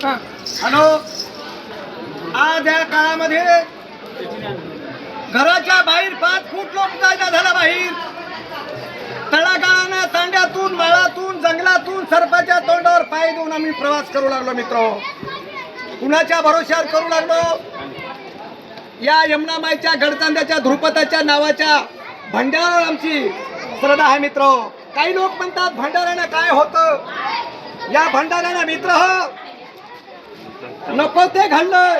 Hello, आज या काळामध्ये घराच्या बाहेर 5 फूट लोक जायला झाला बाहेर. तळागाळानं, तांड्यातून, माळातून, जंगलातून, सर्पाच्या तोंडावर पाय देऊन आम्ही प्रवास करू लागलो मित्र. कुणाच्या भरोश्यावर करू लागलो? या यमुनामाईच्या गडचांद्याच्या ध्रुपदाच्या नावाच्या भंडारावर आमची श्रद्धा आहे मित्र. काही लोक म्हणतात भंडाऱ्यानं काय होतं. या भंडाऱ्यानं मित्र नको ते घडलं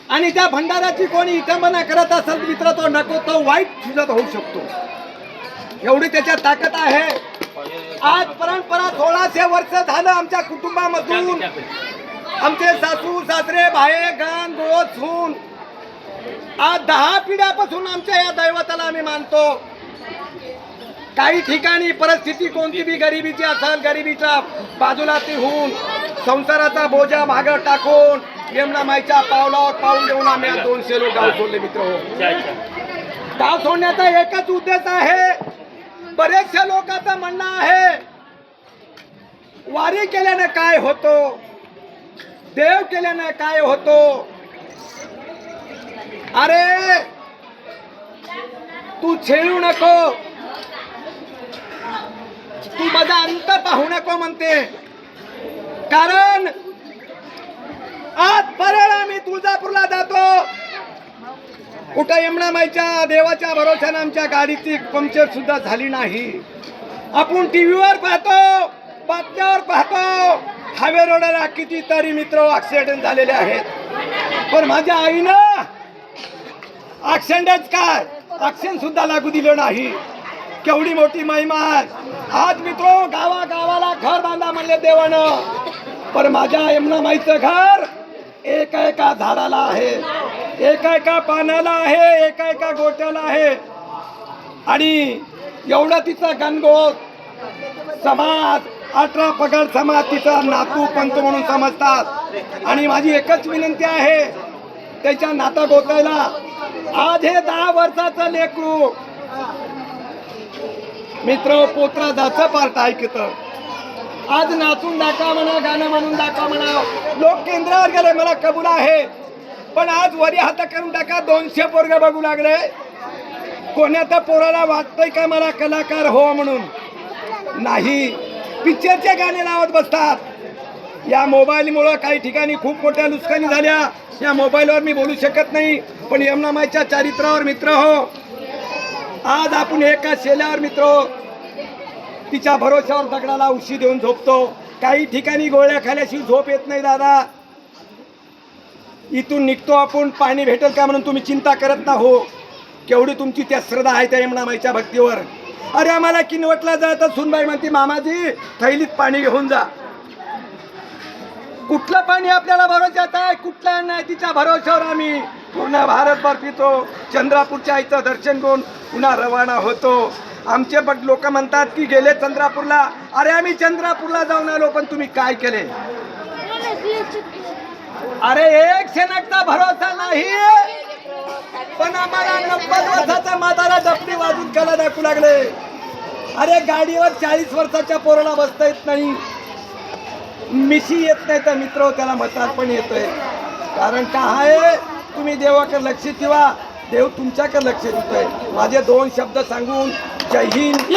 आणि त्या भंडाराची कोणी विटंबना करत असेल मित्र तो नको तो वाईट सुद्धा होऊ शकतो. एवढी त्याच्यात ताकद आहे. आज परंपरा 1600 वर्ष झालं आमच्या कुटुंबामधून आमचे सासू सासरे भाये गण गोत सून आज 10 पिढ्यापासून आमच्या या दैवताला आम्ही मानतो. काही ठिकाणी परिस्थिती कोणती बी गरिबीची असेल गरिबीच्या बाजूला ती होऊन संसाराचा बोजा मागं टाकून यमुनामाईच्या पावलावर पाऊल देऊन आम्ही 200 लोक गाव सोडले मित्र. गाव सोडण्याचा एकच उद्देश आहे. बरेचशा लोकांचं म्हणणं आहे वारी केल्याने काय होतो, देव केल्याने काय होतो. अरे तू छेळू नको, तू माझा अंत पाहू नको म्हणते. कारण आज परळ आम्ही तुळजापूरला जातो. कुठं यमुनामाईच्या देवाच्या भरोशाने आमच्या गाडीची पंक्चर सुद्धा झाली नाही. आपण टीव्हीवर पाहतो, बातम्यावर पाहतो हायवे रोडला कितीतरी मित्र ऍक्सिडेंट झालेले आहेत. पण माझ्या आईनं ऍक्सिडेंट काय ऍक्सिडेंट सुद्धा लागू दिलं नाही. केवढी मोठी महिमा. आज मित्र गावागावाला घर बांधा म्हणले देवानं, पण माझ्या यमुनामाईचं घर एका एका झाडाला आहे, एका एका पानाला आहे, एका एका गोट्याला आहे. आणि एवढा तिचा गणगोत समाज 18 पगड समाज तिचा नातू पंत म्हणून समजतात. आणि माझी एकच विनंती आहे त्याच्या नाता गोतायला. आज हे 10 वर्षाचं लेकरू मित्र पोत्रा जाचं पार्ट ऐकत आज नाचून दाखवा म्हणा, गाणं म्हणून दाखवा म्हणा. लोक केंद्रावर गेले मला कबूल आहे, पण आज वरी हात करून टाका 200 पोरग बघू लागले. कोणाच्या पोराला वाटतंय का मला कलाकार हो म्हणून? नाही, पिक्चरचे गाणे लावत बसतात. या मोबाईलमुळं काही ठिकाणी खूप मोठ्या नुकसानी झाल्या. या मोबाईलवर मी बोलू शकत नाही, पण यमुनामाईच्या चारित्रावर मित्र हो आज आपण एका शेल्यावर मित्र तिच्या भरोश्यावर दगडाला उशी देऊन झोपतो. काही ठिकाणी गोळ्या खाल्याशी झोप येत नाही दादा. इथून निघतो आपण पाणी भेटेल का म्हणून तुम्ही चिंता करत ना हो. केवढी तुमची त्या श्रद्धा आहे त्या यमुनामाईच्या भक्तीवर. अरे आम्हाला किनवटला जायचं सुनबाई म्हणते मामाजी थैलीत पाणी घेऊन जा. कुठलं पाणी आपल्याला भरोश्यात आहे? कुठला नाही. तिच्या भरोश्यावर आम्ही पूर्ण भारतभर पितो. चंद्रापूरच्या आईचं दर्शन घेऊन पुन्हा रवाना होतो. आमचे बघ लोक म्हणतात की गेले चंद्रापूरला. अरे आम्ही चंद्रापूरला जाऊन आलो, पण तुम्ही काय केले? अरे एक क्षणाचा भरोसा नाही, पण आम्हाला 90 वर्षाचा म्हातारा डपडी वाजून कला दाखवू लागले. अरे गाडीवर 40 वर्षाच्या पोराला बसता येत नाही, मिशी येत नाही, तर मित्र त्याला म्हातार पण येतोय. कारण काय आहे, तुम्ही देवाकडे लक्ष ठेवा, देव तुमच्याकडे लक्ष देतोय. माझे 2 शब्द सांगून जय हिंद.